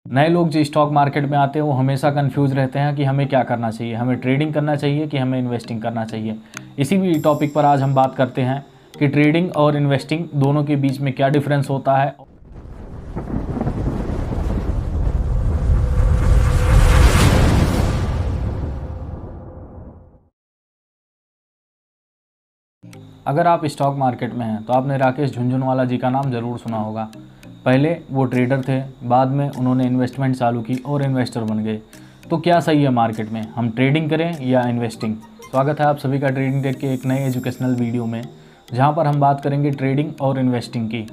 नए लोग जो स्टॉक मार्केट में आते हैं वो हमेशा कंफ्यूज रहते हैं कि हमें क्या करना चाहिए, हमें ट्रेडिंग करना चाहिए कि हमें इन्वेस्टिंग करना चाहिए। इसी भी टॉपिक पर आज हम बात करते हैं कि ट्रेडिंग और इन्वेस्टिंग दोनों के बीच में क्या डिफरेंस होता है। अगर आप स्टॉक मार्केट में हैं तो आपने राकेश झुनझुनवाला जी का नाम ज़रूर सुना होगा। पहले वो ट्रेडर थे, बाद में उन्होंने इन्वेस्टमेंट चालू की और इन्वेस्टर बन गए। तो क्या सही है मार्केट में, हम ट्रेडिंग करें या इन्वेस्टिंग? स्वागत है आप सभी का ट्रेडिंग टेक के एक नए एजुकेशनल वीडियो में, जहां पर हम बात करेंगे ट्रेडिंग और इन्वेस्टिंग की।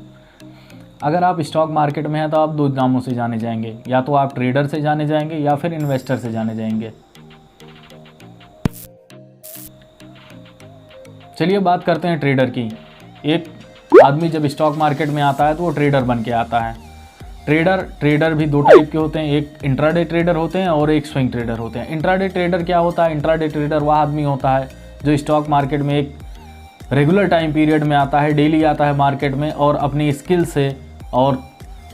अगर आप स्टॉक मार्केट में हैं तो आप दो नामों से जाने जाएंगे, या तो आप ट्रेडर से जाने जाएंगे या फिर इन्वेस्टर से जाने जाएंगे। चलिए बात करते हैं ट्रेडर की। एक आदमी जब स्टॉक मार्केट में आता है तो वो ट्रेडर बन के आता है। ट्रेडर भी दो टाइप के होते हैं, एक इंट्राडे ट्रेडर होते हैं और एक स्विंग ट्रेडर होते हैं। इंट्राडे ट्रेडर क्या होता है? इंट्राडे ट्रेडर वह आदमी होता है जो स्टॉक मार्केट में एक रेगुलर टाइम पीरियड में आता है, डेली आता है मार्केट में, और अपनी स्किल से और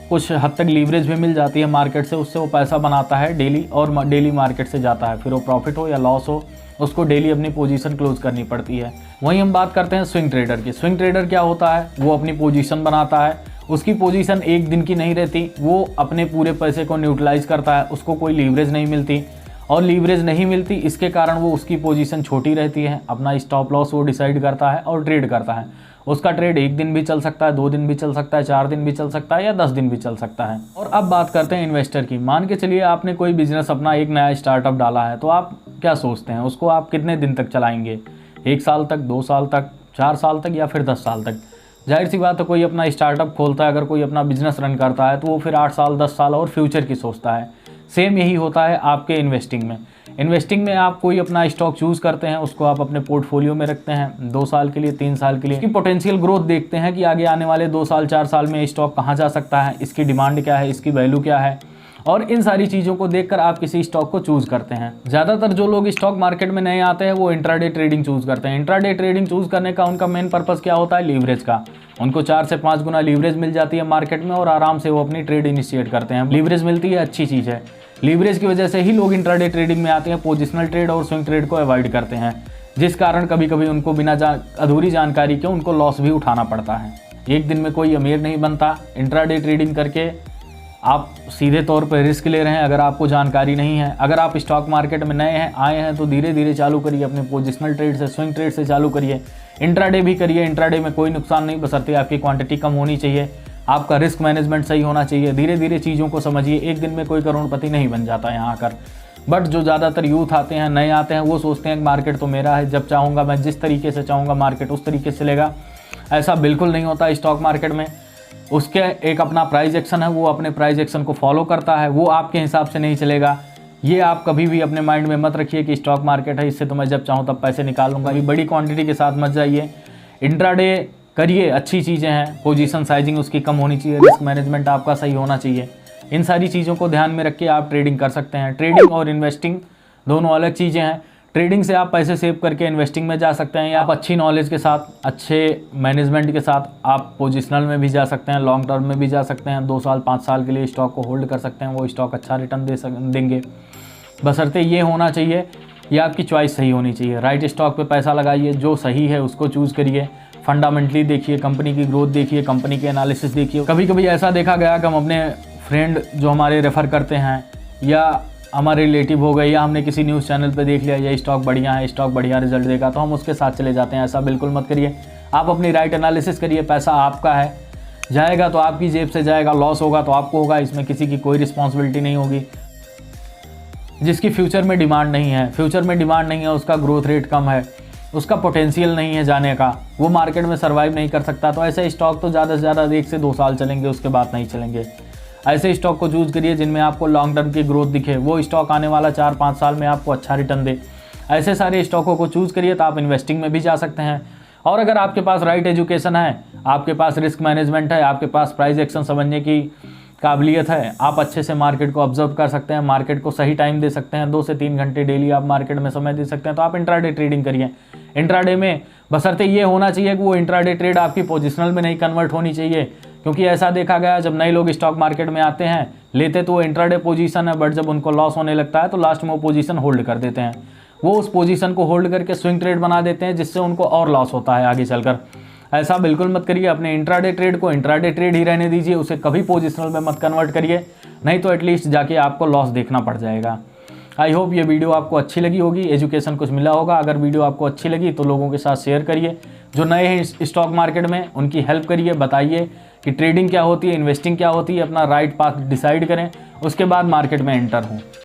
कुछ हद तक लीवरेज भी मिल जाती है मार्केट से, उससे वो पैसा बनाता है डेली, और डेली मार्केट से जाता है। फिर वो प्रॉफिट हो या लॉस हो, उसको डेली अपनी पोजीशन क्लोज करनी पड़ती है। वहीं हम बात करते हैं स्विंग ट्रेडर की। स्विंग ट्रेडर क्या होता है? वो अपनी पोजीशन बनाता है, उसकी पोजीशन एक दिन की नहीं रहती, वो अपने पूरे पैसे को न्यूट्रलाइज करता है, उसको कोई लीवरेज नहीं मिलती, और लीवरेज नहीं मिलती इसके कारण वो उसकी पोजीशन छोटी रहती है। अपना स्टॉप लॉस वो डिसाइड करता है और ट्रेड करता है। उसका ट्रेड एक दिन भी चल सकता है, 2 दिन भी चल सकता है, 4 दिन भी चल सकता है, या 10 दिन भी चल सकता है। और अब बात करते हैं इन्वेस्टर की। मान के चलिए आपने कोई बिजनेस, अपना एक नया स्टार्टअप डाला है, तो आप क्या सोचते हैं उसको आप कितने दिन तक चलाएंगे? 1 साल तक, 2 साल तक, 4 साल तक, या फिर 10 साल तक? जाहिर सी बात है, कोई अपना स्टार्टअप खोलता है, अगर कोई अपना बिजनेस रन करता है तो वो फिर 8 साल, 10 साल और फ्यूचर की सोचता है। सेम यही होता है आपके इन्वेस्टिंग में। इन्वेस्टिंग में आप कोई अपना स्टॉक चूज़ करते हैं, उसको आप अपने पोर्टफोलियो में रखते हैं 2 साल के लिए, 3 साल के लिए। इसकी पोटेंशियल ग्रोथ देखते हैं कि आगे आने वाले 2 साल, 4 साल में स्टॉक कहाँ जा सकता है, इसकी डिमांड क्या है, इसकी वैल्यू क्या है, और इन सारी चीज़ों को देखकर आप किसी स्टॉक को चूज़ करते हैं। ज़्यादातर जो लोग स्टॉक मार्केट में नए आते हैं वो इंट्राडे ट्रेडिंग चूज़ करते हैं। इंट्राडे ट्रेडिंग चूज़ करने का उनका मेन पर्पज़ क्या होता है? लीवरेज का। उनको 4 से 5 गुना लीवरेज मिल जाती है मार्केट में, और आराम से वो अपनी ट्रेड इनिशिएट करते हैं। लीवरेज मिलती है, अच्छी चीज़ है। लीवरेज की वजह से ही लोग इंट्राडे ट्रेडिंग में आते हैं, पोजिशनल ट्रेड और स्विंग ट्रेड को अवॉइड करते हैं, जिस कारण कभी कभी उनको बिना अधूरी जानकारी के उनको लॉस भी उठाना पड़ता है। एक दिन में कोई अमीर नहीं बनता। इंट्राडे ट्रेडिंग करके आप सीधे तौर पर रिस्क ले रहे हैं अगर आपको जानकारी नहीं है। अगर आप स्टॉक मार्केट में नए हैं, आए हैं, तो धीरे धीरे चालू करिए, अपने पोजिशनल ट्रेड से, स्विंग ट्रेड से चालू करिए। इंट्राडे भी करिए, इंट्राडे में कोई नुकसान नहीं, बशर्ते आपकी क्वांटिटी कम होनी चाहिए, आपका रिस्क मैनेजमेंट सही होना चाहिए। धीरे धीरे चीज़ों को समझिए। एक दिन में कोई करोड़पति नहीं बन जाता यहाँ आकर। बट जो ज़्यादातर यूथ आते हैं, नए आते हैं, वो सोचते हैं कि मार्केट तो मेरा है, जब चाहूँगा मैं, जिस तरीके से चाहूँगा मार्केट उस तरीके से चलेगा। ऐसा बिल्कुल नहीं होता स्टॉक मार्केट में। उसके एक अपना प्राइस एक्शन है, वो अपने प्राइस एक्शन को फॉलो करता है, वो आपके हिसाब से नहीं चलेगा। ये आप कभी भी अपने माइंड में मत रखिए कि स्टॉक मार्केट है, इससे तो मैं जब चाहूँ तब पैसे निकाल लूँगा। ये बड़ी क्वांटिटी के साथ मत जाइए। इंट्राडे करिए, अच्छी चीज़ें हैं, पोजीशन साइजिंग उसकी कम होनी चाहिए, रिस्क मैनेजमेंट आपका सही होना चाहिए। इन सारी चीज़ों को ध्यान में रख के आप ट्रेडिंग कर सकते हैं। ट्रेडिंग और इन्वेस्टिंग दोनों अलग चीज़ें हैं। ट्रेडिंग से आप पैसे सेव करके इन्वेस्टिंग में जा सकते हैं, या आप अच्छी नॉलेज के साथ, अच्छे मैनेजमेंट के साथ आप पोजिशनल में भी जा सकते हैं, लॉन्ग टर्म में भी जा सकते हैं। 2 साल, 5 साल के लिए स्टॉक को होल्ड कर सकते हैं, वो स्टॉक अच्छा रिटर्न देंगे। बशर्ते ये होना चाहिए, ये आपकी चॉइस सही होनी चाहिए। राइट स्टॉक पे पैसा लगाइए, जो सही है उसको चूज़ करिए। फंडामेंटली देखिए, कंपनी की ग्रोथ देखिए, कंपनी के एनालिसिस देखिए। कभी कभी ऐसा देखा गया कि हम अपने फ्रेंड जो हमारे रेफ़र करते हैं, या हमारे रिलेटिव हो गए, या हमने किसी न्यूज़ चैनल पे देख लिया ये स्टॉक बढ़िया है, स्टॉक बढ़िया रिजल्ट देगा, तो हम उसके साथ चले जाते हैं। ऐसा बिल्कुल मत करिए। आप अपनी राइट एनालिसिस करिए। पैसा आपका है, जाएगा तो आपकी जेब से जाएगा, लॉस होगा तो आपको होगा, इसमें किसी की कोई रिस्पॉन्सिबिलिटी नहीं होगी। जिसकी फ्यूचर में डिमांड नहीं है, उसका ग्रोथ रेट कम है, उसका पोटेंशियल नहीं है जाने का, वो मार्केट में सर्वाइव नहीं कर सकता, तो ऐसे स्टॉक तो ज़्यादा से ज़्यादा 1 से 2 साल चलेंगे, उसके बाद नहीं चलेंगे। ऐसे स्टॉक को चूज़ करिए जिनमें आपको लॉन्ग टर्म की ग्रोथ दिखे, वो स्टॉक आने वाला 4-5 साल में आपको अच्छा रिटर्न दे। ऐसे सारे स्टॉकों को चूज़ करिए, तो आप इन्वेस्टिंग में भी जा सकते हैं। और अगर आपके पास राइट एजुकेशन है, आपके पास रिस्क मैनेजमेंट है, आपके पास प्राइस एक्शन समझने की काबिलियत है, आप अच्छे से मार्केट को ऑब्जर्व कर सकते हैं, मार्केट को सही टाइम दे सकते हैं, 2 से 3 घंटे डेली आप मार्केट में समय दे सकते हैं, तो आप इंट्राडे ट्रेडिंग करिए। इंट्राडे में बशर्ते ये होना चाहिए कि वो इंट्राडे ट्रेड आपकी पोजिशनल में नहीं कन्वर्ट होनी चाहिए, क्योंकि ऐसा देखा गया जब नए लोग स्टॉक मार्केट में आते हैं लेते तो वो इंट्राडे पोजीशन है, बट जब उनको लॉस होने लगता है तो लास्ट में वो पोजीशन होल्ड कर देते हैं। वो उस पोजीशन को होल्ड करके स्विंग ट्रेड बना देते हैं, जिससे उनको और लॉस होता है आगे चलकर। ऐसा बिल्कुल मत करिए, अपने इंट्राडे ट्रेड को इंट्राडे ट्रेड ही रहने दीजिए, उसे कभी पोजिशनल में मत कन्वर्ट करिए, नहीं तो एटलीस्ट जाके आपको लॉस देखना पड़ जाएगा। आई होप ये वीडियो आपको अच्छी लगी होगी, एजुकेशन कुछ मिला होगा। अगर वीडियो आपको अच्छी लगी तो लोगों के साथ शेयर करिए, जो नए हैं स्टॉक मार्केट में उनकी हेल्प करिए, बताइए कि ट्रेडिंग क्या होती है, इन्वेस्टिंग क्या होती है, अपना राइट पाथ डिसाइड करें, उसके बाद मार्केट में एंटर हों।